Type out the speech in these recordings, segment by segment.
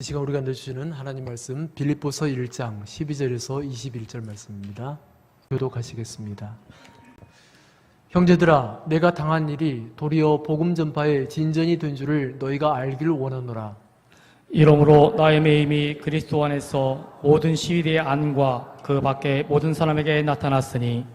이 시간 우리가 내주시는 하나님 말씀 빌립보서 1장 12절에서 21절 말씀입니다. 교독하시겠습니다. 형제들아, 내가 당한 일이 도리어 복음 전파의 진전이 된 줄을 너희가 알기를 원하노라. 이러므로 나의 매임이 그리스도 안에서 모든 시위대의 안과 그 밖에 모든 사람에게 나타났으니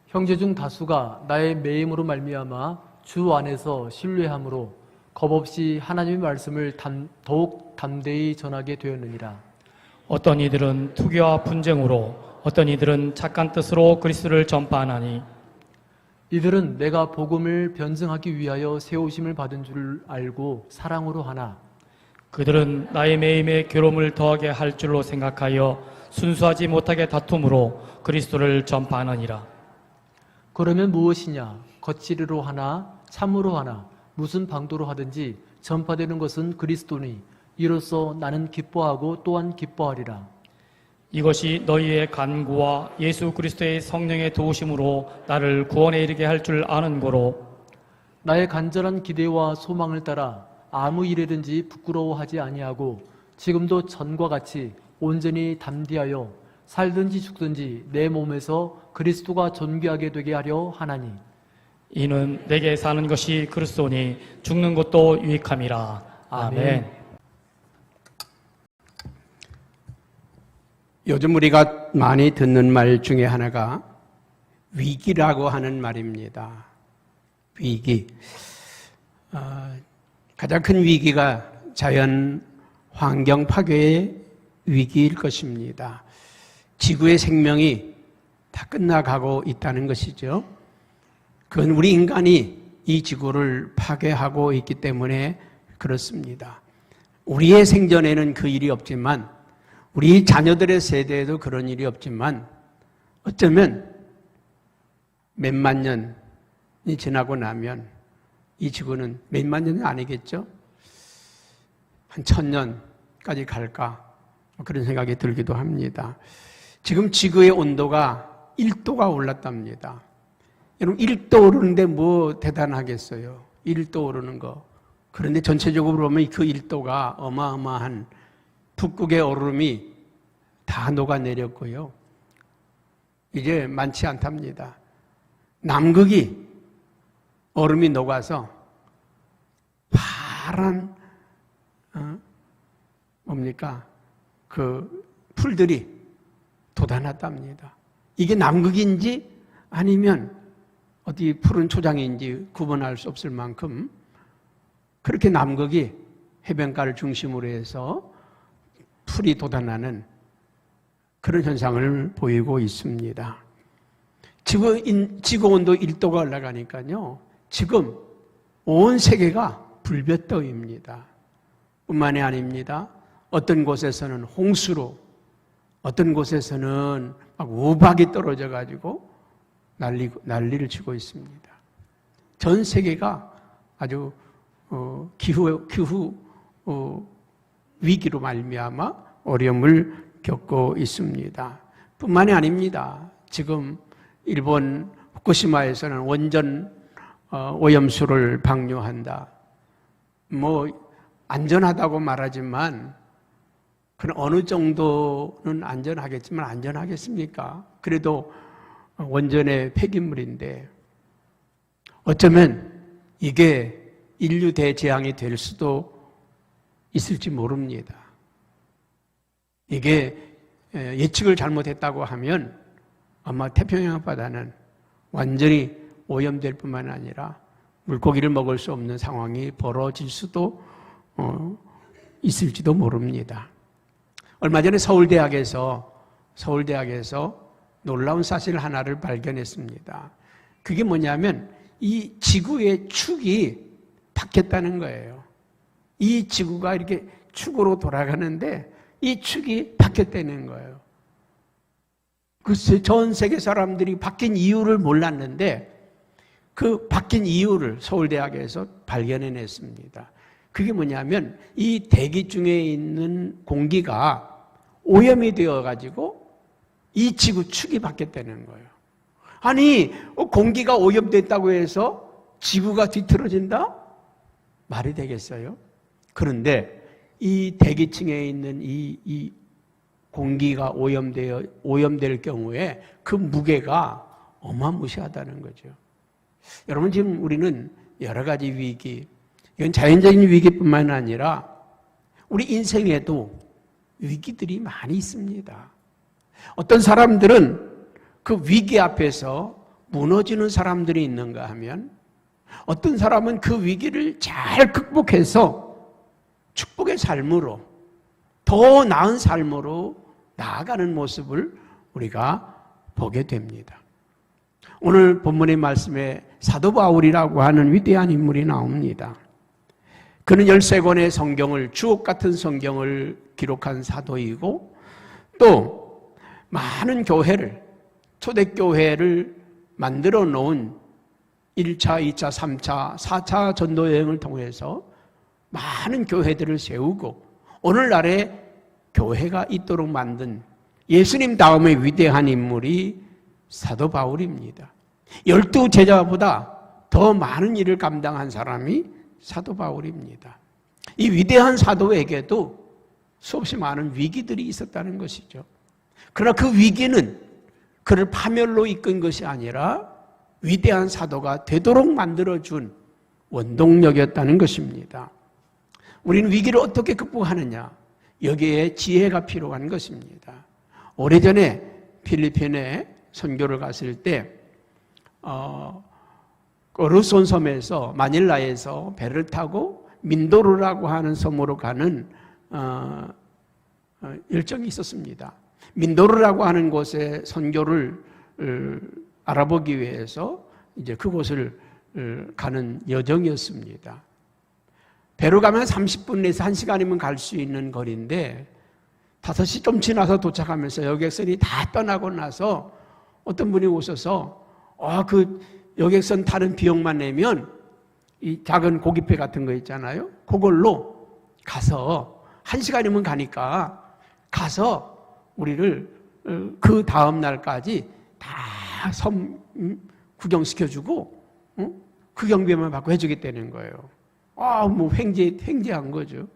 형제 중 다수가 나의 매임으로 말미암아 주 안에서 신뢰함으로 겁없이 하나님의 말씀을 더욱 담대히 전하게 되었느니라. 어떤 이들은 투기와 분쟁으로 어떤 이들은 착한 뜻으로 그리스도를 전파하나니 이들은 내가 복음을 변증하기 위하여 세우심을 받은 줄 알고 사랑으로 하나 그들은 나의 매임에 괴로움을 더하게 할 줄로 생각하여 순수하지 못하게 다툼으로 그리스도를 전파하느니라. 그러면 무엇이냐? 거칠이로 하나 참으로 하나 무슨 방도로 하든지 전파되는 것은 그리스도니 이로써 나는 기뻐하고 또한 기뻐하리라. 이것이 너희의 간구와 예수 그리스도의 성령의 도우심으로 나를 구원에 이르게 할 줄 아는 거로 나의 간절한 기대와 소망을 따라 아무 일이든지 부끄러워하지 아니하고 지금도 전과 같이 온전히 담대하여 살든지 죽든지 내 몸에서 그리스도가 존귀하게 되게 하려 하나니 이는 내게 사는 것이 그리스도니 죽는 것도 유익함이라. 아멘. 요즘 우리가 많이 듣는 말 중에 하나가 위기라고 하는 말입니다. 위기. 가장 큰 위기가 자연 환경 파괴의 위기일 것입니다. 지구의 생명이 다 끝나가고 있다는 것이죠. 그건 우리 인간이 이 지구를 파괴하고 있기 때문에 그렇습니다. 우리의 생전에는 그 일이 없지만 우리 자녀들의 세대에도 그런 일이 없지만 어쩌면 몇만 년이 지나고 나면 이 지구는 몇만 년은 아니겠죠? 한 1000년까지 갈까? 그런 생각이 들기도 합니다. 지금 지구의 온도가 1도가 올랐답니다. 여러분 1도 오르는데 뭐 대단하겠어요? 1도 오르는 거. 그런데 전체적으로 보면 그 1도가 어마어마한 북극의 얼음이 다 녹아내렸고요. 이제 많지 않답니다. 남극이 얼음이 녹아서 파란 그 풀들이 돋아났답니다. 이게 남극인지 아니면 어디 푸른 초장인지 구분할 수 없을 만큼 그렇게 남극이 해변가를 중심으로 해서 풀이 돋아나는 그런 현상을 보이고 있습니다. 지구 온도 1도가 올라가니까요. 지금 온 세계가 불볕더위입니다. 뿐만이 아닙니다. 어떤 곳에서는 홍수로, 어떤 곳에서는 막 우박이 떨어져 가지고 난리를 치고 있습니다. 전 세계가 아주 기후 위기로 말미암아 어려움을 겪고 있습니다. 뿐만이 아닙니다. 지금 일본 후쿠시마에서는 원전 오염수를 방류한다. 안전하다고 말하지만 그런 어느 정도는 안전하겠지만 안전하겠습니까? 그래도 원전의 폐기물인데 어쩌면 이게 인류 대재앙이 될 수도 있을지 모릅니다. 이게 예측을 잘못했다고 하면 아마 태평양 바다는 완전히 오염될 뿐만 아니라 물고기를 먹을 수 없는 상황이 벌어질 수도 있을지도 모릅니다. 얼마 전에 서울대학에서 놀라운 사실 하나를 발견했습니다. 그게 뭐냐면 이 지구의 축이 바뀌었다는 거예요. 이 지구가 이렇게 축으로 돌아가는데 이 축이 바뀌었다는 거예요. 글쎄 전 세계 사람들이 바뀐 이유를 몰랐는데 그 바뀐 이유를 서울대학에서 발견해냈습니다. 그게 뭐냐면 이 대기 중에 있는 공기가 오염이 되어가지고 이 지구 축이 바뀌었다는 거예요. 아니 공기가 오염됐다고 해서 지구가 뒤틀어진다? 말이 되겠어요? 그런데 이 대기층에 있는 이 공기가 오염될 경우에 그 무게가 어마무시하다는 거죠. 여러분, 지금 우리는 여러 가지 위기, 이건 자연적인 위기뿐만 아니라 우리 인생에도 위기들이 많이 있습니다. 어떤 사람들은 그 위기 앞에서 무너지는 사람들이 있는가 하면, 어떤 사람은 그 위기를 잘 극복해서 축복의 삶으로, 더 나은 삶으로 나아가는 모습을 우리가 보게 됩니다. 오늘 본문의 말씀에 사도 바울이라고 하는 위대한 인물이 나옵니다. 그는 13권의 성경을, 주옥 같은 성경을 기록한 사도이고, 또 많은 교회를, 초대교회를 만들어 놓은 1차, 2차, 3차, 4차 전도여행을 통해서 많은 교회들을 세우고 오늘날의 교회가 있도록 만든 예수님 다음에 위대한 인물이 사도 바울입니다. 12제자보다 더 많은 일을 감당한 사람이 사도 바울입니다. 이 위대한 사도에게도 수없이 많은 위기들이 있었다는 것이죠. 그러나 그 위기는 그를 파멸로 이끈 것이 아니라 위대한 사도가 되도록 만들어준 원동력이었다는 것입니다. 우리는 위기를 어떻게 극복하느냐? 여기에 지혜가 필요한 것입니다. 오래전에 필리핀에 선교를 갔을 때 루손 섬에서, 마닐라에서 배를 타고 민도르라고 하는 섬으로 가는 일정이 있었습니다. 민도르라고 하는 곳에 선교를 알아보기 위해서 이제 그곳을 가는 여정이었습니다. 배로 가면 30분에서 1시간이면 갈 수 있는 거리인데 5시 좀 지나서 도착하면서 여객선이 다 떠나고 나서 어떤 분이 오셔서 그 여객선 타는 비용만 내면 이 작은 고깃배 같은 거 있잖아요. 그걸로 가서 1시간이면 가니까 가서 우리를 그 다음 날까지 다 섬 구경시켜주고 그 경비만 받고 해주겠다는 거예요. 뭐 횡재한 거죠.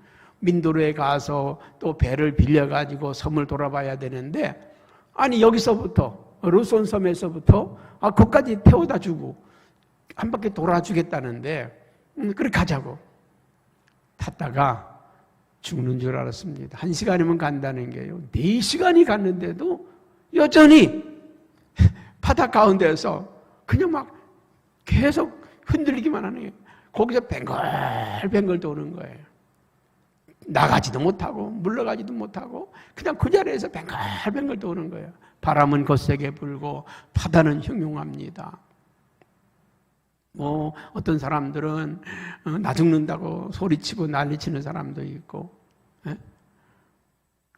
민도르에 가서 또 배를 빌려가지고 섬을 돌아봐야 되는데, 아니 여기서부터 루손 섬에서부터 거기까지 태워다 주고 한 바퀴 돌아주겠다는데 그래 가자고 탔다가 죽는 줄 알았습니다. 1시간이면 간다는 게요. 4시간이 갔는데도 여전히 바다 가운데서 그냥 막 계속 흔들리기만 하네요. 거기서 뱅글뱅글 도는 거예요. 나가지도 못하고 물러가지도 못하고 그냥 그 자리에서 뱅글뱅글 도는 거예요. 바람은 거세게 불고 바다는 흉흉합니다. 어떤 사람들은 나 죽는다고 소리치고 난리치는 사람도 있고,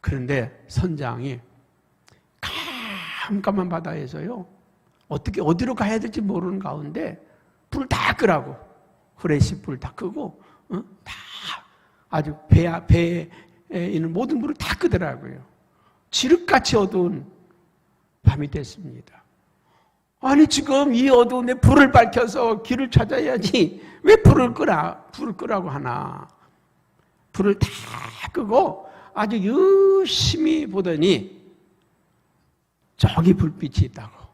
그런데 선장이 깜깜한 바다에서요, 어디로 가야 될지 모르는 가운데 불 다 끄라고, 후레쉬 불 다 끄고 다 아주 배에 있는 모든 불을 다 끄더라고요. 지륵같이 어두운 밤이 됐습니다. 아니 지금 이 어두운데 불을 밝혀서 길을 찾아야지 왜 불을 끄라고 하나. 불을 다 끄고 아주 열심히 보더니 저기 불빛이 있다고,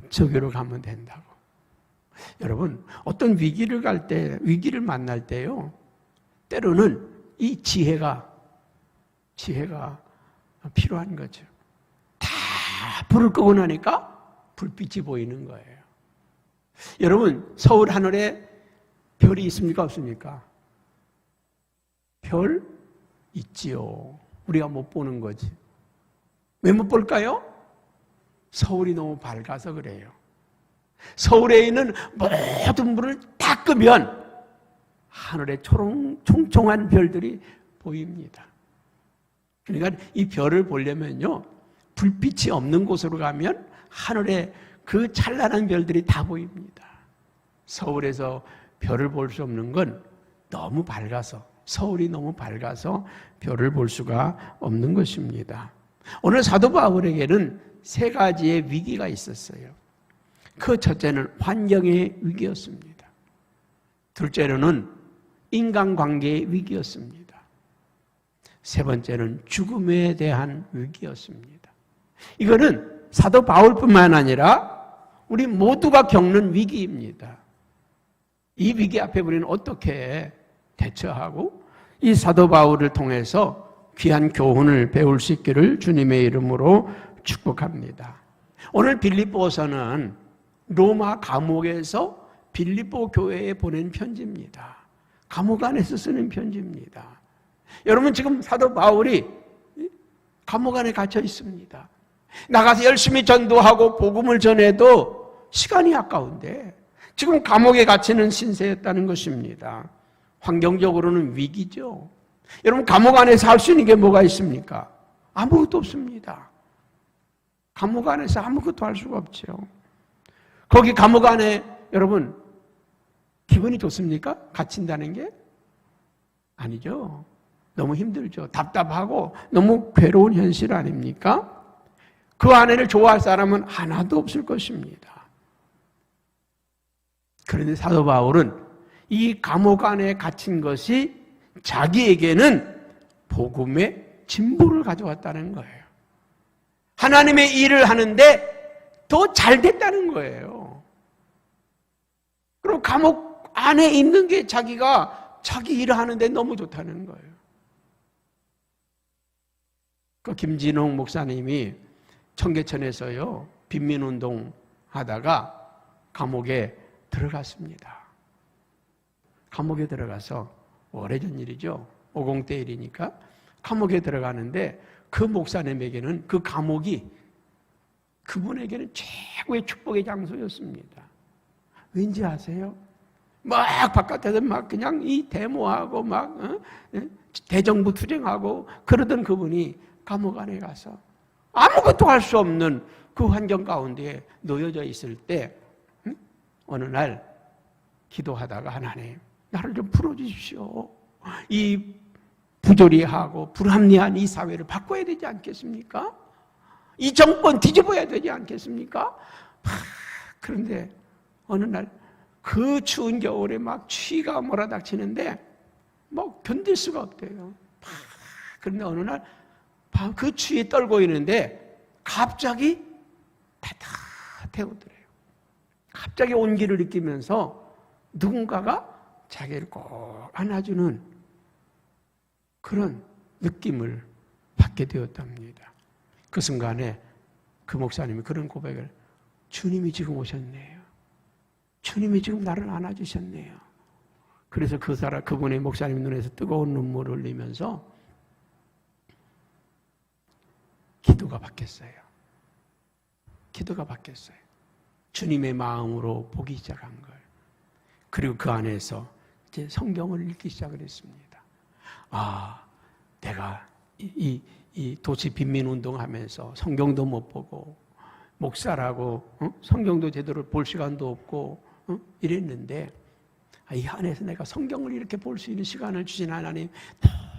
저기로 가면 된다고. 여러분, 어떤 위기를 만날 때요, 때로는 이 지혜가 필요한 거죠. 다 불을 끄고 나니까 불빛이 보이는 거예요. 여러분, 서울 하늘에 별이 있습니까, 없습니까? 별 있지요. 우리가 못 보는 거지. 왜 못 볼까요? 서울이 너무 밝아서 그래요. 서울에 있는 모든 불을 다 끄면 하늘에 총총한 별들이 보입니다. 그러니까 이 별을 보려면요, 불빛이 없는 곳으로 가면 하늘에 그 찬란한 별들이 다 보입니다. 서울에서 별을 볼 수 없는 건 너무 밝아서, 서울이 너무 밝아서 별을 볼 수가 없는 것입니다. 오늘 사도 바울에게는 3가지의 위기가 있었어요. 그 첫째는 환경의 위기였습니다. 둘째로는 인간관계의 위기였습니다. 세 번째는 죽음에 대한 위기였습니다. 이거는 사도 바울뿐만 아니라 우리 모두가 겪는 위기입니다. 이 위기 앞에 우리는 어떻게 대처하고 이 사도 바울을 통해서 귀한 교훈을 배울 수 있기를 주님의 이름으로 축복합니다. 오늘 빌립보서는 로마 감옥에서 빌립보 교회에 보낸 편지입니다. 감옥 안에서 쓰는 편지입니다. 여러분 지금 사도 바울이 감옥 안에 갇혀 있습니다. 나가서 열심히 전도하고 복음을 전해도 시간이 아까운데 지금 감옥에 갇히는 신세였다는 것입니다. 환경적으로는 위기죠. 여러분 감옥 안에서 할 수 있는 게 뭐가 있습니까? 아무것도 없습니다. 감옥 안에서 아무것도 할 수가 없죠. 거기 감옥 안에 여러분 기분이 좋습니까? 갇힌다는 게? 아니죠. 너무 힘들죠. 답답하고 너무 괴로운 현실 아닙니까? 그 안에를 좋아할 사람은 하나도 없을 것입니다. 그런데 사도 바울은 이 감옥 안에 갇힌 것이 자기에게는 복음의 진보를 가져왔다는 거예요. 하나님의 일을 하는데 더 잘 됐다는 거예요. 그리고 감옥 안에 있는 게 자기가 자기 일을 하는데 너무 좋다는 거예요. 그 김진홍 목사님이 청계천에서요 빈민운동 하다가 감옥에 들어갔습니다. 감옥에 들어가서 오래전 일이죠. 50대 일이니까 감옥에 들어가는데 그 목사님에게는 그 감옥이 그분에게는 최고의 축복의 장소였습니다. 왠지 아세요? 막 바깥에서 막 그냥 이 데모하고 막 대정부 투쟁하고 그러던 그분이 감옥 안에 가서 아무것도 할 수 없는 그 환경 가운데 놓여져 있을 때 어느 날 기도하다가 하나님 나를 좀 풀어주십시오. 이 부조리하고 불합리한 이 사회를 바꿔야 되지 않겠습니까? 이 정권 뒤집어야 되지 않겠습니까? 그런데 어느 날 그 추운 겨울에 막 추위가 몰아닥치는데 뭐 견딜 수가 없대요. 그런데 어느 날 그 추위에 떨고 있는데 갑자기 따뜻해 오더래요. 갑자기 온기를 느끼면서 누군가가 자기를 꼭 안아주는 그런 느낌을 받게 되었답니다. 그 순간에 그 목사님이 그런 고백을 주님이 지금 오셨네요. 주님이 지금 나를 안아주셨네요. 그래서 그분의 목사님 눈에서 뜨거운 눈물을 흘리면서 기도가 바뀌었어요. 기도가 바뀌었어요. 주님의 마음으로 보기 시작한 거예요. 그리고 그 안에서 이제 성경을 읽기 시작을 했습니다. 아, 내가 이 도시 빈민운동 하면서 성경도 못 보고 목사라고 성경도 제대로 볼 시간도 없고 이랬는데 이 안에서 내가 성경을 이렇게 볼 수 있는 시간을 주신 하나님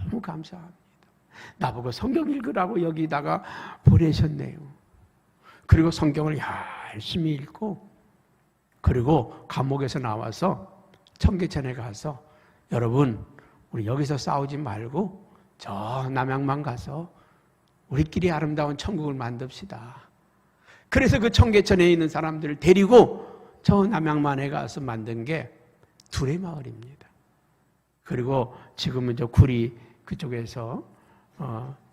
너무 감사합니다. 나보고 성경 읽으라고 여기다가 보내셨네요. 그리고 성경을 열심히 읽고 그리고 감옥에서 나와서 청계천에 가서 여러분 우리 여기서 싸우지 말고 저 남양만 가서 우리끼리 아름다운 천국을 만듭시다. 그래서 그 청계천에 있는 사람들을 데리고 저 남양만에 가서 만든 게 둘의 마을입니다. 그리고 지금은 저 구리 그쪽에서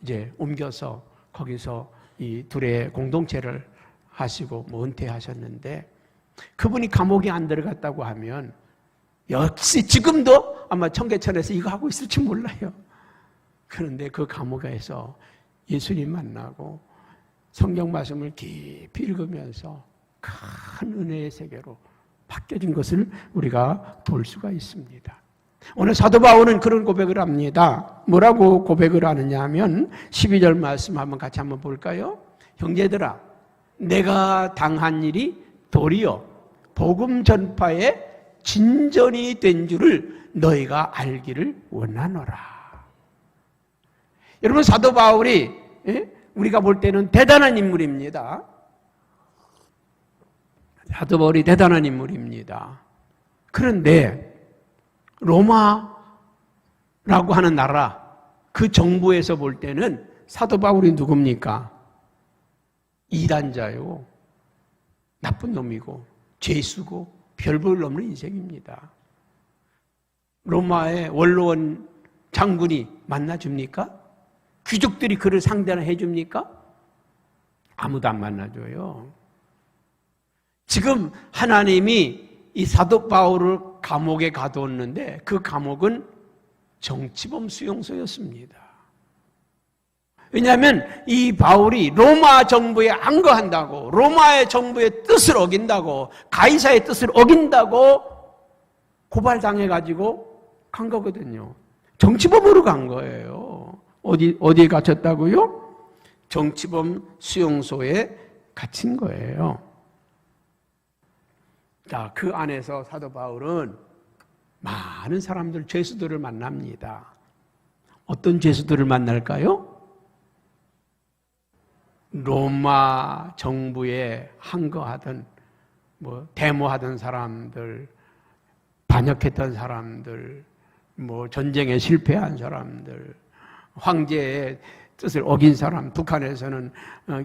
이제 옮겨서 거기서 이 둘의 공동체를 하시고 뭐 은퇴하셨는데 그분이 감옥에 안 들어갔다고 하면 역시 지금도 아마 청계천에서 이거 하고 있을지 몰라요. 그런데 그 감옥에서 예수님 만나고 성경 말씀을 깊이 읽으면서 큰 은혜의 세계로 바뀌어진 것을 우리가 볼 수가 있습니다. 오늘 사도 바울은 그런 고백을 합니다. 뭐라고 고백을 하느냐 하면 12절 말씀 같이 한번 볼까요? 형제들아 내가 당한 일이 도리어 복음 전파의 진전이 된 줄을 너희가 알기를 원하노라. 여러분 사도 바울이 우리가 볼 때는 대단한 인물입니다. 사도 바울이 대단한 인물입니다. 그런데 로마라고 하는 나라 그 정부에서 볼 때는 사도 바울이 누굽니까? 이단자요. 나쁜 놈이고 죄수고 별 볼 없는 인생입니다. 로마의 원로원 장군이 만나줍니까? 귀족들이 그를 상대해 줍니까? 아무도 안 만나줘요. 지금 하나님이 이 사도 바울을 감옥에 가두었는데 그 감옥은 정치범 수용소였습니다. 왜냐하면 이 바울이 로마 정부에 항거한다고, 로마의 정부의 뜻을 어긴다고, 가이사의 뜻을 어긴다고 고발당해가지고 간 거거든요. 정치범으로 간 거예요. 어디에 갇혔다고요? 정치범 수용소에 갇힌 거예요. 자, 그 안에서 사도 바울은 많은 사람들, 죄수들을 만납니다. 어떤 죄수들을 만날까요? 로마 정부에 항거하던, 데모하던 사람들, 반역했던 사람들, 전쟁에 실패한 사람들, 황제의 뜻을 어긴 사람, 북한에서는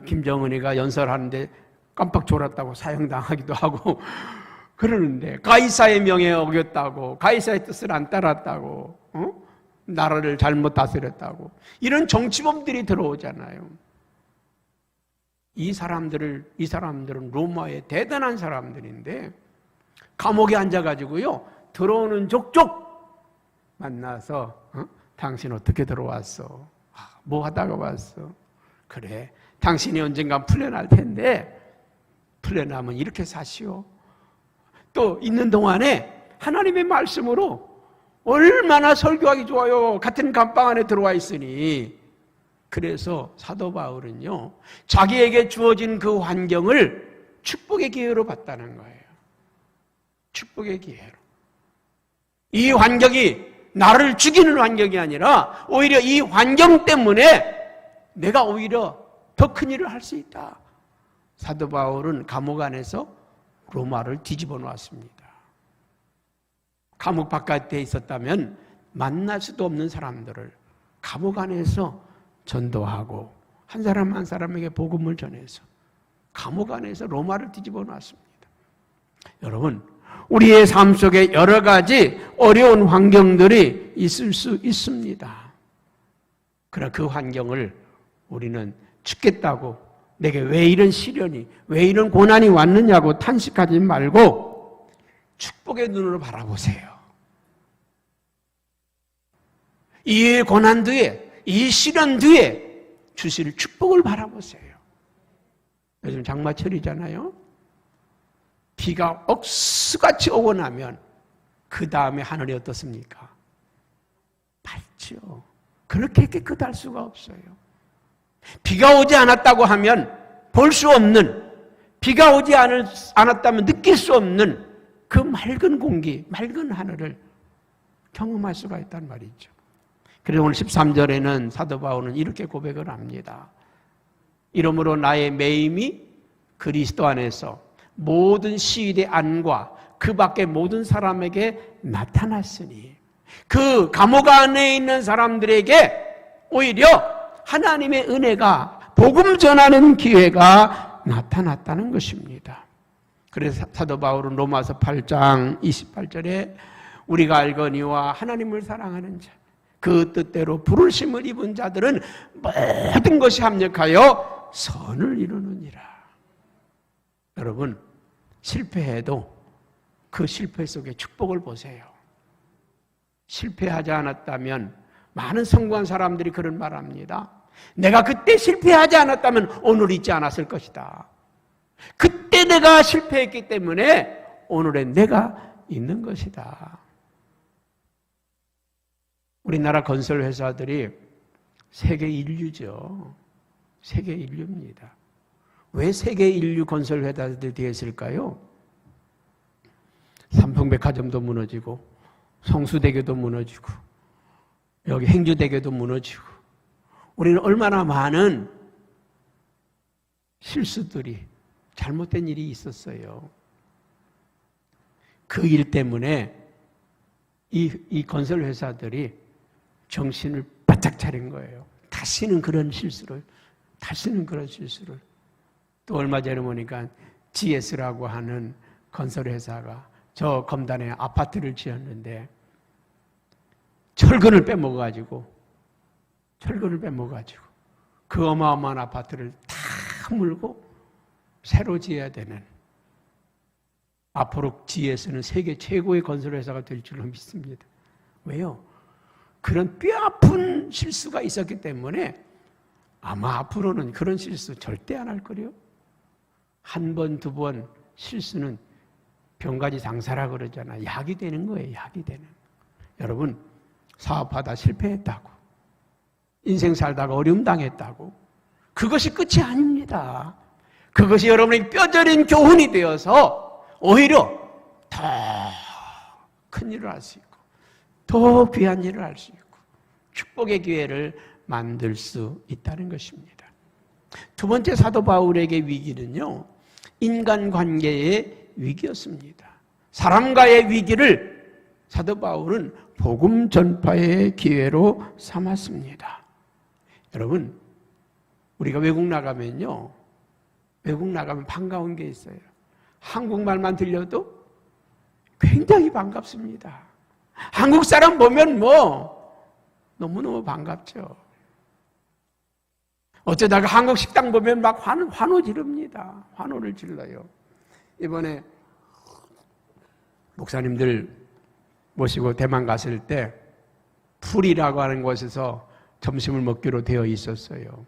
김정은이가 연설하는데 깜빡 졸았다고 사형당하기도 하고 그러는데, 가이사의 명예에 어겼다고, 가이사의 뜻을 안 따랐다고, 나라를 잘못 다스렸다고, 이런 정치범들이 들어오잖아요. 이 사람들은 로마의 대단한 사람들인데 감옥에 앉아가지고요, 들어오는 족족 만나서 당신 어떻게 들어왔어? 뭐 하다가 왔어? 그래, 당신이 언젠가 풀려날 텐데 풀려나면 이렇게 사시오. 또 있는 동안에 하나님의 말씀으로 얼마나 설교하기 좋아요. 같은 감방 안에 들어와 있으니. 그래서 사도 바울은요, 자기에게 주어진 그 환경을 축복의 기회로 봤다는 거예요. 축복의 기회로. 이 환경이 나를 죽이는 환경이 아니라 오히려 이 환경 때문에 내가 오히려 더 큰 일을 할 수 있다. 사도 바울은 감옥 안에서 로마를 뒤집어 놓았습니다. 감옥 바깥에 있었다면 만날 수도 없는 사람들을 감옥 안에서 전도하고 한 사람 한 사람에게 복음을 전해서 감옥 안에서 로마를 뒤집어 놨습니다. 여러분, 우리의 삶 속에 여러 가지 어려운 환경들이 있을 수 있습니다. 그러나 그 환경을 우리는 죽겠다고, 내게 왜 이런 시련이, 왜 이런 고난이 왔느냐고 탄식하지 말고 축복의 눈으로 바라보세요. 이 고난 뒤에, 이 시련 뒤에 주실 축복을 바라보세요. 요즘 장마철이잖아요. 비가 억수같이 오고 나면 그 다음에 하늘이 어떻습니까? 밝죠. 그렇게 깨끗할 수가 없어요. 비가 오지 않았다고 하면 볼 수 없는, 비가 오지 않았다면 느낄 수 없는 그 맑은 공기, 맑은 하늘을 경험할 수가 있단 말이죠. 그래서 오늘 13절에는 사도 바울은 이렇게 고백을 합니다. 이러므로 나의 매임이 그리스도 안에서 모든 시위대 안과 그 밖의 모든 사람에게 나타났으니, 그 감옥 안에 있는 사람들에게 오히려 하나님의 은혜가, 복음 전하는 기회가 나타났다는 것입니다. 그래서 사도 바울은 로마서 8장 28절에 우리가 알거니와 하나님을 사랑하는 자, 그 뜻대로 부르심을 입은 자들은 모든 것이 합력하여 선을 이루느니라. 여러분, 실패해도 그 실패 속에 축복을 보세요. 실패하지 않았다면, 많은 성공한 사람들이 그런 말 합니다. 내가 그때 실패하지 않았다면 오늘 있지 않았을 것이다. 그때 내가 실패했기 때문에 오늘의 내가 있는 것이다. 우리나라 건설 회사들이 세계 인류죠. 세계 인류입니다. 왜 세계 인류 건설 회사들이 되었을까요? 삼풍백화점도 무너지고, 성수대교도 무너지고, 여기 행주대교도 무너지고, 우리는 얼마나 많은 실수들이, 잘못된 일이 있었어요. 그 일 때문에 이 건설 회사들이 정신을 바짝 바짝 차린 거예요. 다시는 그런 실수를. 또 얼마 전에 보니까 GS라고 하는 건설회사가 저 검단에 아파트를 지었는데 철근을 빼먹어가지고 그 어마어마한 아파트를 다 물고 새로 지어야 되는, 앞으로 GS는 세계 최고의 건설회사가 될 줄로 믿습니다. 왜요? 그런 뼈아픈 실수가 있었기 때문에 아마 앞으로는 그런 실수 절대 안 할 거래요. 한 번, 두 번 실수는 병가지 장사라 그러잖아. 약이 되는 거예요. 약이 되는. 여러분, 사업하다 실패했다고, 인생 살다가 어려움 당했다고, 그것이 끝이 아닙니다. 그것이 여러분에게 뼈저린 교훈이 되어서 오히려 더 큰 일을 할 수 있고, 더 귀한 일을 할 수 있고, 축복의 기회를 만들 수 있다는 것입니다. 두 번째 사도 바울에게 위기는요, 인간관계의 위기였습니다. 사람과의 위기를 사도 바울은 복음 전파의 기회로 삼았습니다. 여러분, 우리가 외국 나가면 반가운 게 있어요. 한국말만 들려도 굉장히 반갑습니다. 한국 사람 보면 너무너무 반갑죠. 어쩌다가 한국 식당 보면 막 환호 지릅니다. 환호를 질러요. 이번에 목사님들 모시고 대만 갔을 때 풀이라고 하는 곳에서 점심을 먹기로 되어 있었어요.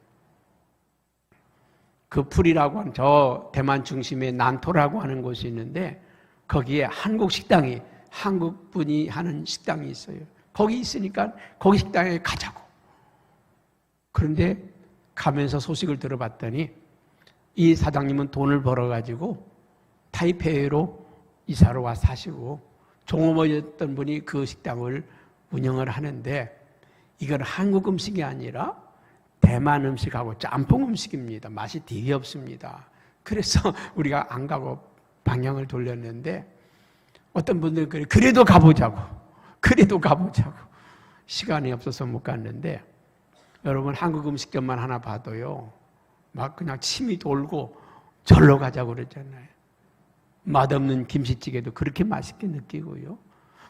그 풀이라고 하는 저 대만 중심의 난토라고 하는 곳이 있는데 거기에 한국 분이 하는 식당이 있어요. 거기 있으니까 거기 식당에 가자고. 그런데 가면서 소식을 들어봤더니 이 사장님은 돈을 벌어가지고 타이페이로 이사로 와 사시고 종업원이었던 분이 그 식당을 운영을 하는데 이건 한국 음식이 아니라 대만 음식하고 짬뽕 음식입니다. 맛이 되게 없습니다. 그래서 우리가 안 가고 방향을 돌렸는데 어떤 분들은 그래도 가보자고 시간이 없어서 못 갔는데 여러분 한국 음식점만 하나 봐도요 막 그냥 침이 돌고 절로 가자고 그러잖아요. 맛없는 김치찌개도 그렇게 맛있게 느끼고요.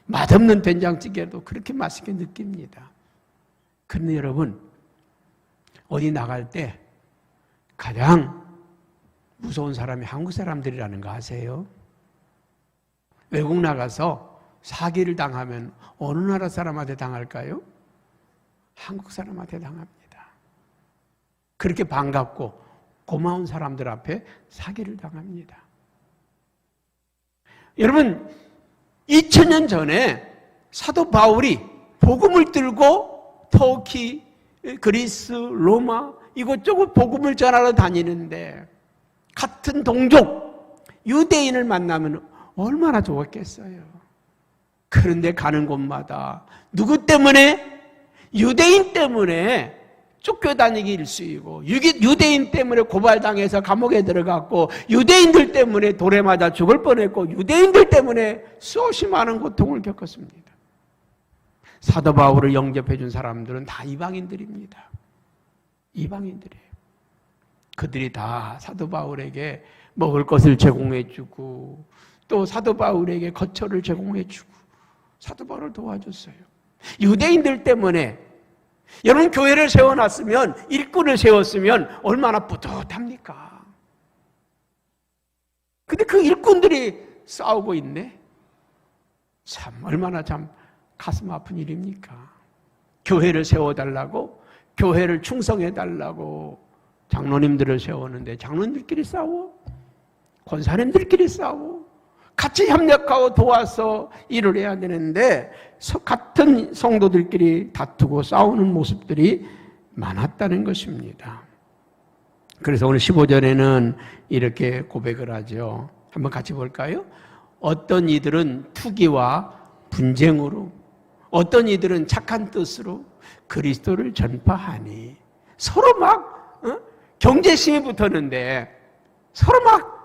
맛없는 된장찌개도 그렇게 맛있게 느낍니다. 그런데 여러분 어디 나갈 때 가장 무서운 사람이 한국 사람들이라는 거 아세요? 외국 나가서 사기를 당하면 어느 나라 사람한테 당할까요? 한국 사람한테 당합니다. 그렇게 반갑고 고마운 사람들 앞에 사기를 당합니다. 여러분 2000년 전에 사도 바울이 복음을 들고 터키, 그리스, 로마 이것저것 복음을 전하러 다니는데 같은 동족 유대인을 만나면 얼마나 좋았겠어요. 그런데 가는 곳마다 누구 때문에? 유대인 때문에 쫓겨다니기 일쑤이고 유대인 때문에 고발당해서 감옥에 들어갔고 유대인들 때문에 돌에 맞아 죽을 뻔했고 유대인들 때문에 수없이 많은 고통을 겪었습니다. 사도 바울을 영접해 준 사람들은 다 이방인들입니다. 이방인들이에요. 그들이 다 사도 바울에게 먹을 것을 제공해 주고 또 사도 바울에게 거처를 제공해 주고 사도 바울을 도와줬어요. 유대인들 때문에 여러분 교회를 세워놨으면 일꾼을 세웠으면 얼마나 뿌듯합니까? 근데 그 일꾼들이 싸우고 있네. 참 얼마나 참 가슴 아픈 일입니까? 교회를 세워달라고 교회를 충성해달라고 장로님들을 세우는데 장로님들끼리 싸워? 권사님들끼리 싸워? 같이 협력하고 도와서 일을 해야 되는데 같은 성도들끼리 다투고 싸우는 모습들이 많았다는 것입니다. 그래서 오늘 15절에는 이렇게 고백을 하죠. 한번 같이 볼까요? 어떤 이들은 투기와 분쟁으로 어떤 이들은 착한 뜻으로 그리스도를 전파하니 서로 막 경제심이 붙었는데 서로 막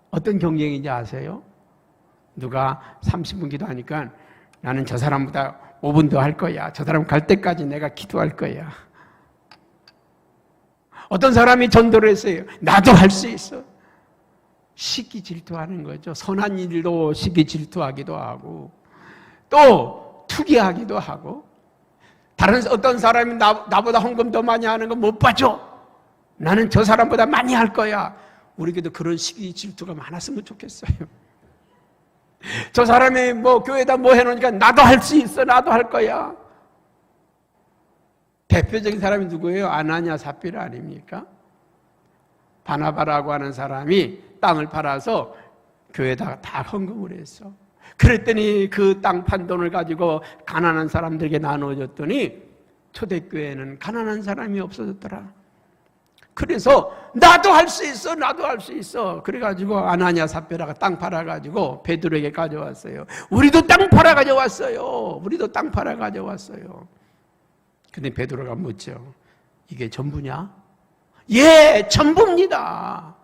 어떤 경쟁인지 아세요? 누가 30분 기도하니까 나는 저 사람보다 5분 더 할 거야. 저 사람 갈 때까지 내가 기도할 거야. 어떤 사람이 전도를 했어요. 나도 할 수 있어. 시기 질투하는 거죠. 선한 일도 시기 질투하기도 하고 또 투기하기도 하고 다른 어떤 사람이 나보다 헌금 더 많이 하는 거 못 봐줘. 나는 저 사람보다 많이 할 거야. 우리에게도 그런 시기 질투가 많았으면 좋겠어요. 저 사람이 뭐 교회에다 뭐 해놓으니까 나도 할 수 있어. 나도 할 거야. 대표적인 사람이 누구예요? 아나냐 삽비라 아닙니까? 바나바라고 하는 사람이 땅을 팔아서 교회에다가 다 헌금을 했어. 그랬더니 그 땅 판 돈을 가지고 가난한 사람들에게 나눠줬더니 초대교회는 가난한 사람이 없어졌더라. 그래서 나도 할 수 있어. 나도 할 수 있어. 그래가지고 아나냐 삽비라가 땅 팔아가지고 베드로에게 가져왔어요. 우리도 땅 팔아 가져왔어요. 우리도 땅 팔아 가져왔어요. 근데 베드로가 묻죠. 이게 전부냐? 예, 전부입니다.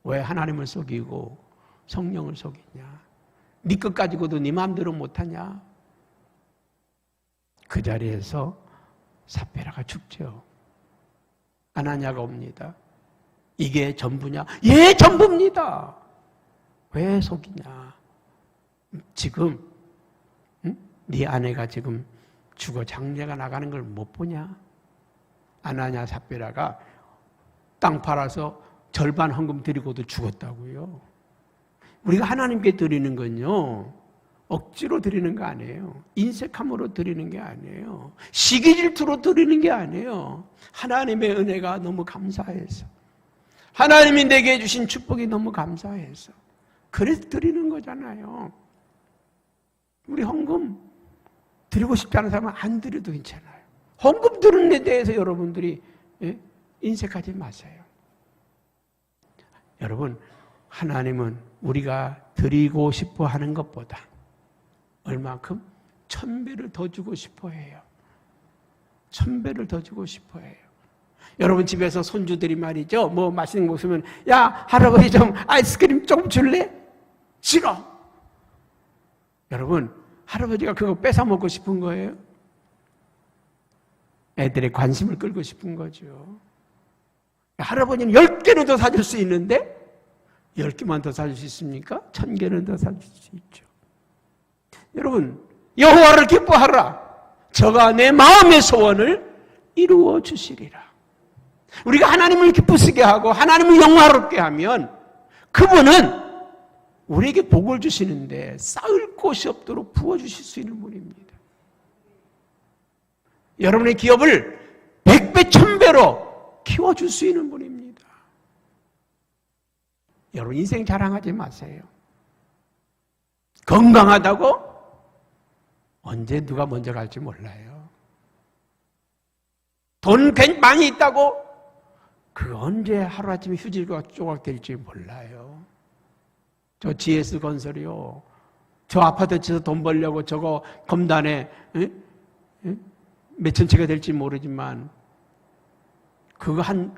왜 하나님을 속이고 성령을 속이냐? 네 것 가지고도 네 마음대로 못하냐? 그 자리에서 삽비라가 죽죠. 아나냐가 옵니다. 이게 전부냐? 예, 전부입니다. 왜 속이냐? 지금 네 아내가 지금 죽어 장례가 나가는 걸 못 보냐? 아나냐 삽비라가 땅 팔아서 절반 헌금 드리고도 죽었다고요. 우리가 하나님께 드리는 건요, 억지로 드리는 거 아니에요. 인색함으로 드리는 게 아니에요. 시기 질투로 드리는 게 아니에요. 하나님의 은혜가 너무 감사해서, 하나님이 내게 주신 축복이 너무 감사해서 그래서 드리는 거잖아요. 우리 헌금 드리고 싶지 않은 사람은 안 드려도 괜찮아요. 헌금 드리는 데 대해서 여러분들이 인색하지 마세요. 여러분, 하나님은 우리가 드리고 싶어 하는 것보다 얼마큼? 1000배를 더 주고 싶어 해요. 1000배를 더 주고 싶어 해요. 여러분 집에서 손주들이 말이죠. 뭐 맛있는 거 없으면 야, 할아버지 좀 아이스크림 좀 줄래? 싫어. 여러분, 할아버지가 그거 뺏어 먹고 싶은 거예요? 애들의 관심을 끌고 싶은 거죠. 할아버지는 10개는 더 사줄 수 있는데 10개만 더 사줄 수 있습니까? 1000개는 더 사줄 수 있죠. 여러분, 여호와를 기뻐하라. 저가 내 마음의 소원을 이루어 주시리라. 우리가 하나님을 기쁘시게 하고 하나님을 영화롭게 하면 그분은 우리에게 복을 주시는데 쌓을 곳이 없도록 부어주실 수 있는 분입니다. 여러분의 기업을 100배, 1000배로 키워줄 수 있는 분입니다. 여러분 인생 자랑하지 마세요. 건강하다고? 언제 누가 먼저 갈지 몰라요. 돈 많이 있다고? 그 언제 하루아침에 휴지가 조각될지 몰라요. 저 GS건설이요. 저 아파트 쳐서 돈 벌려고 저거 검단에 몇천 채가 될지 모르지만 그거 한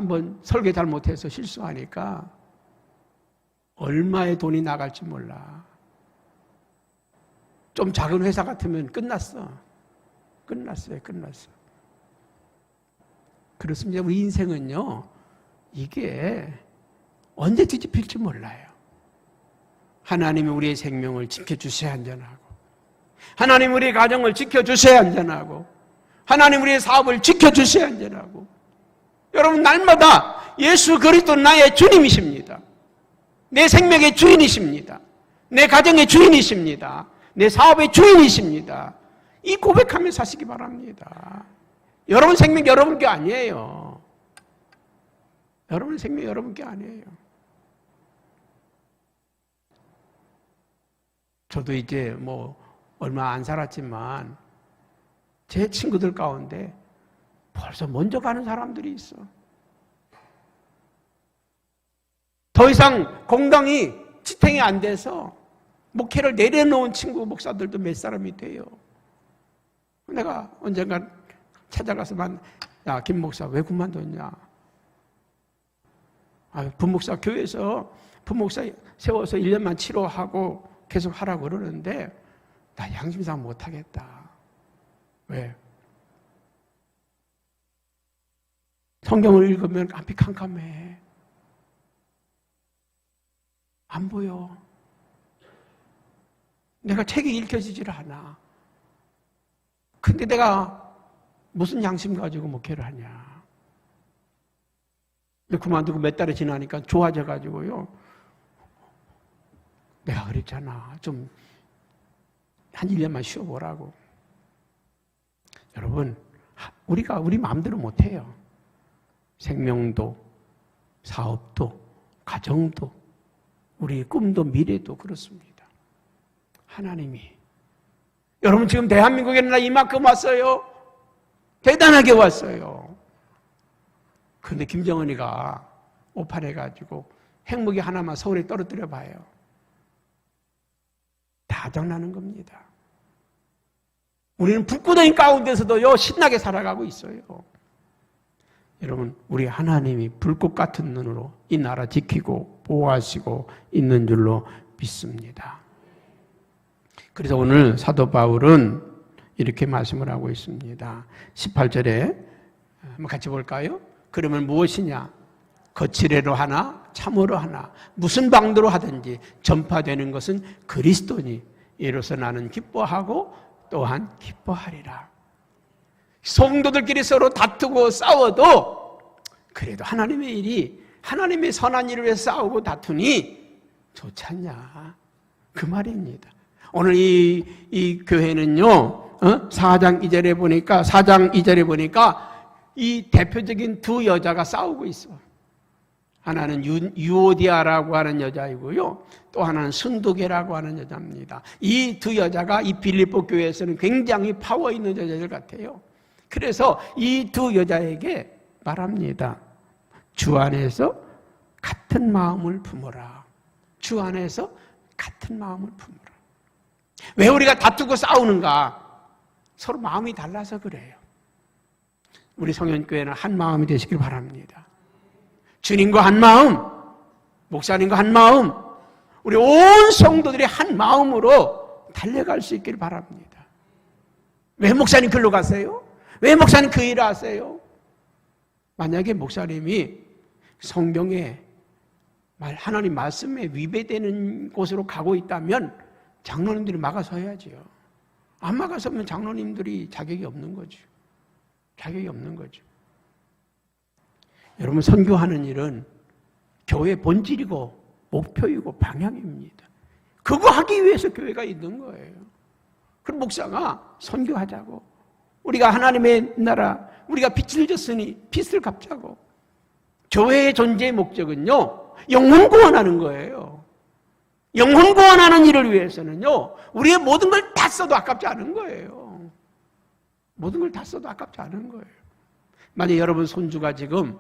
번 설계 잘못해서 실수하니까 얼마의 돈이 나갈지 몰라. 좀 작은 회사 같으면 끝났어요. 그렇습니다. 우리 인생은요, 이게 언제 뒤집힐지 몰라요. 하나님이 우리의 생명을 지켜주셔야 안전하고, 하나님 우리의 가정을 지켜주셔야 안전하고, 하나님 우리의 사업을 지켜주셔야 안전하고. 여러분, 날마다 예수 그리스도 나의 주님이십니다. 내 생명의 주인이십니다. 내 가정의 주인이십니다. 내 사업의 주인이십니다. 이 고백하며 사시기 바랍니다. 여러분 생명 여러분 게 아니에요. 여러분 생명 여러분 게 아니에요. 저도 이제 뭐 얼마 안 살았지만 제 친구들 가운데 벌써 먼저 가는 사람들이 있어. 더 이상 공당이 지탱이 안 돼서 목회를 내려놓은 친구 목사들도 몇 사람이 돼요. 내가 언젠가 찾아가서만, 야, 김 목사 왜 그만뒀냐? 부목사 교회에서 부목사 세워서 1년만 치료하고 계속 하라고 그러는데 나 양심상 못하겠다. 왜? 성경을 읽으면 앞이 캄캄해. 안 보여. 내가 책이 읽혀지질 않아. 근데 내가 무슨 양심 가지고 목회를 하냐. 그만두고 몇 달이 지나니까 좋아져가지고요. 내가 그랬잖아. 좀 한 1년만 쉬어보라고. 여러분, 우리가 우리 마음대로 못해요. 생명도, 사업도, 가정도, 우리 꿈도, 미래도 그렇습니다. 하나님이. 여러분 지금 대한민국에는 나 이만큼 왔어요. 대단하게 왔어요. 그런데 김정은이가 오판해가지고 핵무기 하나만 서울에 떨어뜨려 봐요. 다 장난하는 겁니다. 우리는 북구덩이 가운데서도요 신나게 살아가고 있어요. 여러분 우리 하나님이 불꽃 같은 눈으로 이 나라 지키고 보호하시고 있는 줄로 믿습니다. 그래서 오늘 사도 바울은 이렇게 말씀을 하고 있습니다. 18절에 한번 같이 볼까요? 그러면 무엇이냐? 거칠애로 하나 참으로 하나 무슨 방도로 하든지 전파되는 것은 그리스도니 이로써 나는 기뻐하고 또한 기뻐하리라. 성도들끼리 서로 다투고 싸워도 그래도 하나님의 일이 하나님의 선한 일을 위해서 싸우고 다투니 좋지 않냐 그 말입니다. 오늘 이 교회는요 4장 2절에 보니까 이 대표적인 두 여자가 싸우고 있어. 하나는 유오디아라고 하는 여자이고요. 또 하나는 순두계라고 하는 여자입니다. 이 두 여자가 이 빌립보 교회에서는 굉장히 파워 있는 여자들 같아요. 그래서 이 두 여자에게 말합니다. 주 안에서 같은 마음을 품어라. 주 안에서 같은 마음을 품어라. 왜 우리가 다투고 싸우는가? 서로 마음이 달라서 그래요. 우리 성현교회는 한 마음이 되시길 바랍니다. 주님과 한 마음, 목사님과 한 마음, 우리 온 성도들이 한 마음으로 달려갈 수 있길 바랍니다. 왜 목사님 글로 가세요? 왜 목사님 그 일을 하세요? 만약에 목사님이 성경에 하나님 말씀에 위배되는 곳으로 가고 있다면 장로님들이 막아서야지요. 안 막아서면 장로님들이 자격이 없는 거죠. 자격이 없는 거죠. 여러분 선교하는 일은 교회의 본질이고 목표이고 방향입니다. 그거 하기 위해서 교회가 있는 거예요. 그럼 목사가 선교하자고. 우리가 하나님의 나라, 우리가 빚을 졌으니 빚을 갚자고. 교회의 존재의 목적은요, 영혼 구원하는 거예요. 영혼 구원하는 일을 위해서는요, 우리의 모든 걸 다 써도 아깝지 않은 거예요. 모든 걸 다 써도 아깝지 않은 거예요. 만약 여러분 손주가 지금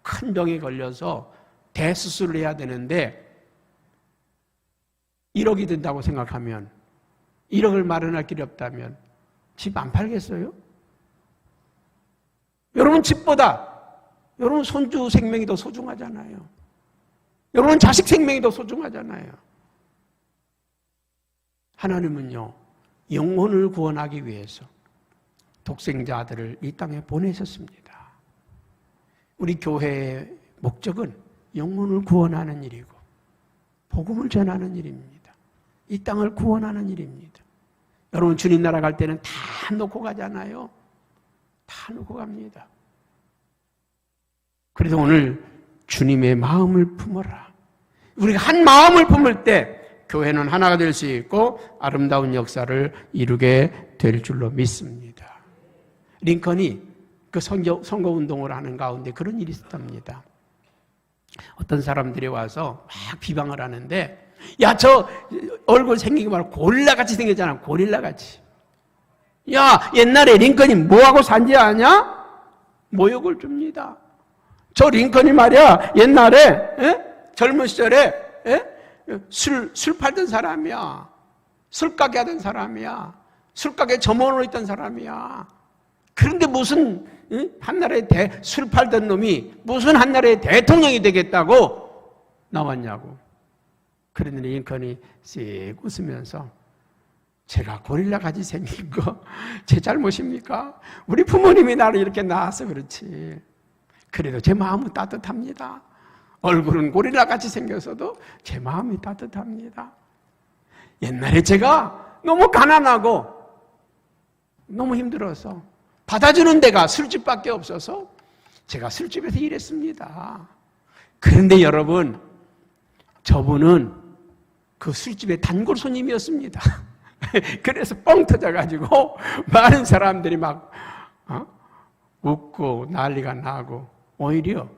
큰 병에 걸려서 대수술을 해야 되는데 1억이 든다고 생각하면 1억을 마련할 길이 없다면 집 안 팔겠어요? 여러분 집보다 여러분 손주 생명이 더 소중하잖아요. 여러분 자식 생명이 더 소중하잖아요. 하나님은요 영혼을 구원하기 위해서 독생자 아들을 이 땅에 보내셨습니다. 우리 교회의 목적은 영혼을 구원하는 일이고 복음을 전하는 일입니다. 이 땅을 구원하는 일입니다. 여러분 주님 나라 갈 때는 다 놓고 가잖아요. 다 놓고 갑니다. 그래서 오늘 주님의 마음을 품어라. 우리가 한 마음을 품을 때 교회는 하나가 될 수 있고 아름다운 역사를 이루게 될 줄로 믿습니다. 링컨이 그 선거운동을 하는 가운데 그런 일이 있었답니다. 어떤 사람들이 와서 막 비방을 하는데 야, 저 얼굴 생긴 거 말고 고릴라같이 생겼잖아. 고릴라같이. 야, 옛날에 링컨이 뭐하고 산지 아냐? 모욕을 줍니다. 저 링컨이 말이야 옛날에 젊은 시절에 술 팔던 사람이야. 술가게 하던 사람이야. 술가게 점원으로 있던 사람이야. 그런데 무슨 한나라의 술 팔던 놈이 무슨 한나라의 대통령이 되겠다고 나왔냐고. 그랬더니 링컨이 씩 웃으면서 제가 고릴라 같이 생긴 거 제 잘못입니까? 우리 부모님이 나를 이렇게 낳아서 그렇지. 그래도 제 마음은 따뜻합니다. 얼굴은 고릴라 같이 생겨서도 제 마음이 따뜻합니다. 옛날에 제가 너무 가난하고 너무 힘들어서 받아주는 데가 술집밖에 없어서 제가 술집에서 일했습니다. 그런데 여러분, 저분은 그 술집의 단골 손님이었습니다. 그래서 뻥 터져가지고 많은 사람들이 막 웃고 난리가 나고, 오히려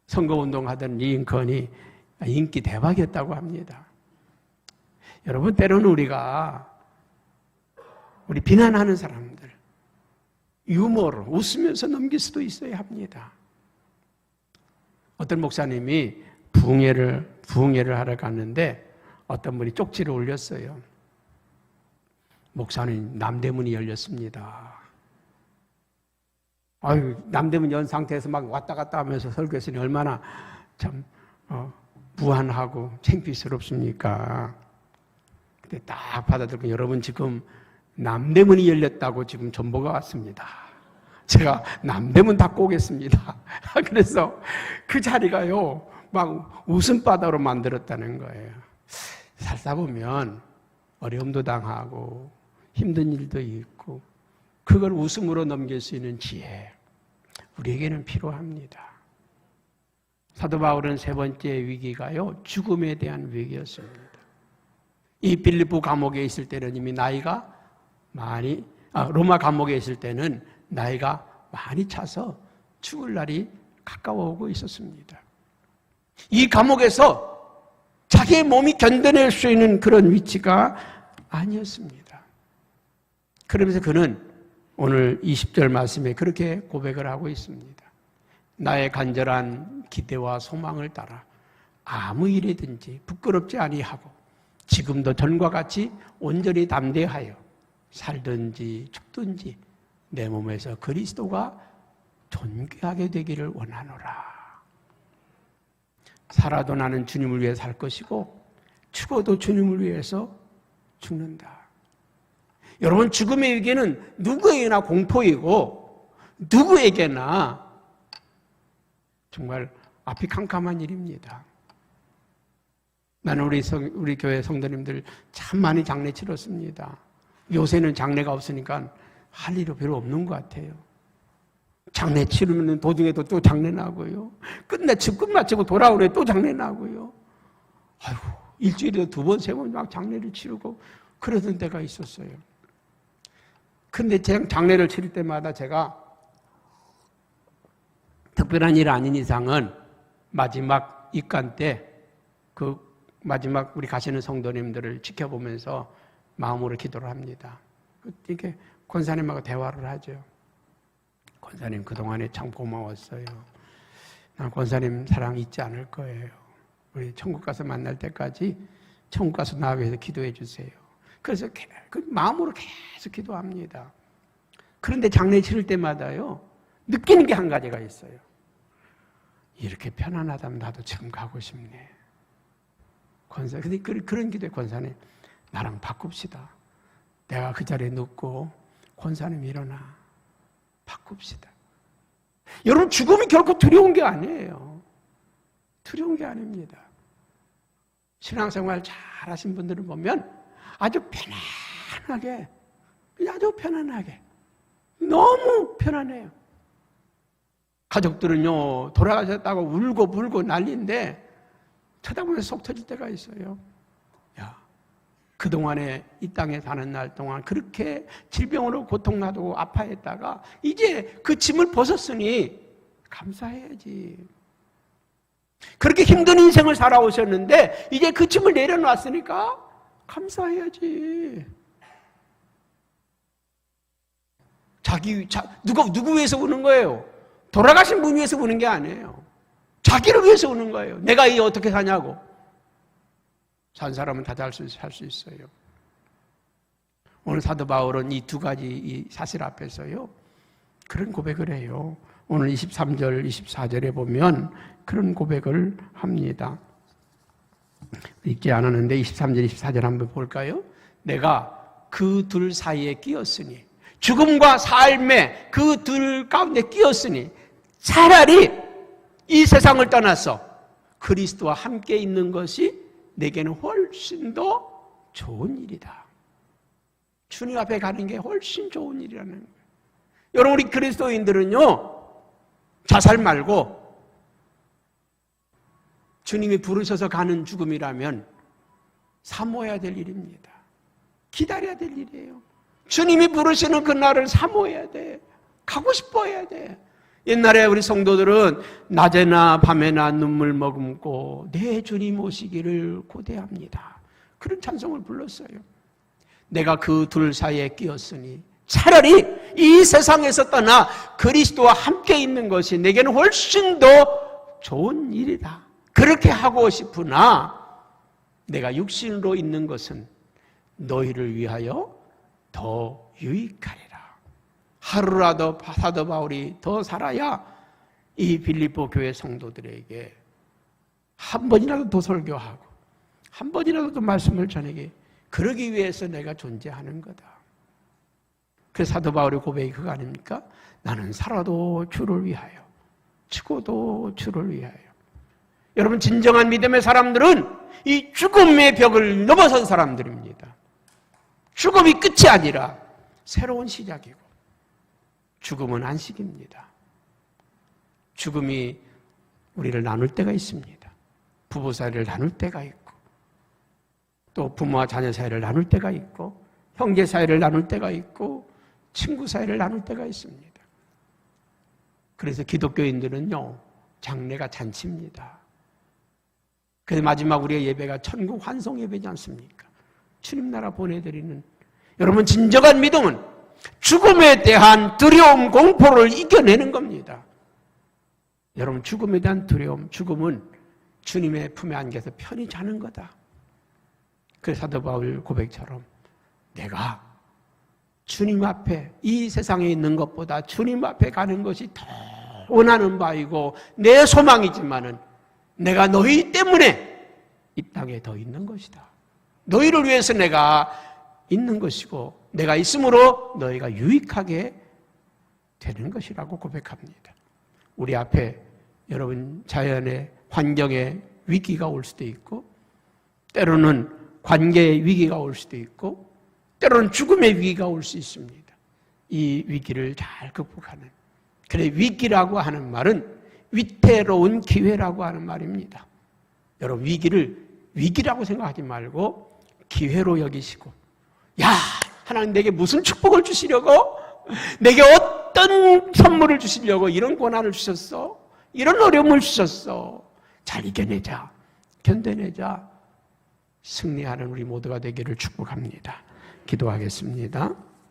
선거운동하던 링컨이 인기 대박이었다고 합니다. 여러분, 때로는 우리 비난하는 사람들 유머로 웃으면서 넘길 수도 있어야 합니다. 어떤 목사님이 부흥회를 하러 갔는데 어떤 분이 쪽지를 올렸어요. 목사님, 남대문이 열렸습니다. 아유, 남대문 연 상태에서 막 왔다 갔다 하면서 설교했으니 얼마나 참 무한하고 창피스럽습니까? 근데 딱 받아들고, 여러분 지금 남대문이 열렸다고 지금 전보가 왔습니다. 제가 남대문 닫고 오겠습니다. 그래서 그 자리가요, 막 웃음바다로 만들었다는 거예요. 살다 보면 어려움도 당하고 힘든 일도 있고, 그걸 웃음으로 넘길 수 있는 지혜, 우리에게는 필요합니다. 사도 바울은 세 번째 위기가요, 죽음에 대한 위기였습니다. 이 빌립보 감옥에 있을 때는 이미 나이가 로마 감옥에 있을 때는 나이가 많이 차서 죽을 날이 가까워 오고 있었습니다. 이 감옥에서 자기의 몸이 견뎌낼 수 있는 그런 위치가 아니었습니다. 그러면서 그는 오늘 20절 말씀에 그렇게 고백을 하고 있습니다. 나의 간절한 기대와 소망을 따라 아무 일이든지 부끄럽지 아니하고 지금도 전과 같이 온전히 담대하여 살든지 죽든지 내 몸에서 그리스도가 존귀하게 되기를 원하노라. 살아도 나는 주님을 위해 살 것이고 죽어도 주님을 위해서 죽는다. 여러분, 죽음의 위기는 누구에게나 공포이고 누구에게나 정말 앞이 캄캄한 일입니다. 나는 우리 교회 성도님들 참 많이 장례 치렀습니다. 요새는 장례가 없으니까 할 일이 별로 없는 것 같아요. 장례 치르면 도중에도 또 장례 나고요. 끝마치고 돌아오래 또 장례 나고요. 아이고, 일주일에 2번, 3번 막 장례를 치르고 그러던 때가 있었어요. 근데 장례를 치를 때마다 제가 특별한 일 아닌 이상은 마지막 입관 때 그 마지막 우리 가시는 성도님들을 지켜보면서 마음으로 기도를 합니다. 이렇게 권사님하고 대화를 하죠. 권사님, 그동안에 참 고마웠어요. 난 권사님 사랑 잊지 않을 거예요. 우리 천국 가서 만날 때까지 천국 가서 나 위해서 기도해 주세요. 그래서 그 마음으로 계속 기도합니다. 그런데 장례 치를 때마다요, 느끼는 게 한 가지가 있어요. 이렇게 편안하다면 나도 지금 가고 싶네. 근데 그런 기도에 권사님, 나랑 바꿉시다. 내가 그 자리에 눕고 권사님 일어나. 바꿉시다. 여러분, 죽음이 결코 두려운 게 아니에요. 두려운 게 아닙니다. 신앙생활 잘 하신 분들을 보면 아주 편안하게, 너무 편안해요. 가족들은요, 돌아가셨다고 울고 불고 난리인데 쳐다보면 속 터질 때가 있어요. 야, 그동안에 이 땅에 사는 날 동안 그렇게 질병으로 고통나고 아파했다가 이제 그 짐을 벗었으니 감사해야지. 그렇게 힘든 인생을 살아오셨는데 이제 그 짐을 내려놨으니까 감사해야지. 누구 위해서 우는 거예요? 돌아가신 분 위해서 우는 게 아니에요. 자기를 위해서 우는 거예요. 내가 이 어떻게 사냐고. 산 사람은 다 살 수 있어요. 오늘 사도 바울은 이 두 가지 이 사실 앞에서요, 그런 고백을 해요. 오늘 23절, 24절에 보면 그런 고백을 합니다. 읽지 않았는데 23절, 24절 한번 볼까요? 내가 그 둘 사이에 끼었으니, 죽음과 삶의 그 둘 가운데 끼었으니 차라리 이 세상을 떠나서 그리스도와 함께 있는 것이 내게는 훨씬 더 좋은 일이다. 주님 앞에 가는 게 훨씬 좋은 일이라는 거예요. 여러분, 우리 그리스도인들은요, 자살 말고 주님이 부르셔서 가는 죽음이라면 사모해야 될 일입니다. 기다려야 될 일이에요. 주님이 부르시는 그날을 사모해야 돼. 가고 싶어 해야 돼. 옛날에 우리 성도들은 낮에나 밤에나 눈물 머금고 내 주님 오시기를 고대합니다. 그런 찬송을 불렀어요. 내가 그 둘 사이에 끼었으니 차라리 이 세상에서 떠나 그리스도와 함께 있는 것이 내게는 훨씬 더 좋은 일이다. 그렇게 하고 싶으나 내가 육신으로 있는 것은 너희를 위하여 더 유익하리라. 하루라도 사도 바울이 더 살아야 이 빌립보 교회 성도들에게 한 번이라도 더 설교하고 한 번이라도 더 말씀을 전하게, 그러기 위해서 내가 존재하는 거다. 그 사도 바울의 고백이 그거 아닙니까? 나는 살아도 주를 위하여, 죽어도 주를 위하여. 여러분, 진정한 믿음의 사람들은 이 죽음의 벽을 넘어선 사람들입니다. 죽음이 끝이 아니라 새로운 시작이고, 죽음은 안식입니다. 죽음이 우리를 나눌 때가 있습니다. 부부 사이를 나눌 때가 있고, 또 부모와 자녀 사이를 나눌 때가 있고, 형제 사이를 나눌 때가 있고, 친구 사이를 나눌 때가 있습니다. 그래서 기독교인들은요, 장례가 잔치입니다. 그래서 마지막 우리의 예배가 천국 환송 예배지 않습니까? 주님 나라 보내드리는. 여러분, 진정한 믿음은 죽음에 대한 두려움, 공포를 이겨내는 겁니다. 여러분, 죽음에 대한 두려움, 죽음은 주님의 품에 안겨서 편히 자는 거다. 그 사도 바울 고백처럼 내가 주님 앞에, 이 세상에 있는 것보다 주님 앞에 가는 것이 더 원하는 바이고 내 소망이지만은 내가 너희 때문에 이 땅에 더 있는 것이다. 너희를 위해서 내가 있는 것이고 내가 있으므로 너희가 유익하게 되는 것이라고 고백합니다. 우리 앞에 여러분 자연의 환경에 위기가 올 수도 있고, 때로는 관계의 위기가 올 수도 있고, 때로는 죽음의 위기가 올 수 있습니다. 이 위기를 잘 극복하는, 그래 위기라고 하는 말은 위태로운 기회라고 하는 말입니다. 여러분, 위기를 위기라고 생각하지 말고 기회로 여기시고, 야, 하나님 내게 무슨 축복을 주시려고? 내게 어떤 선물을 주시려고 이런 고난을 주셨어? 이런 어려움을 주셨어? 잘 이겨내자, 견뎌내자, 승리하는 우리 모두가 되기를 축복합니다. 기도하겠습니다.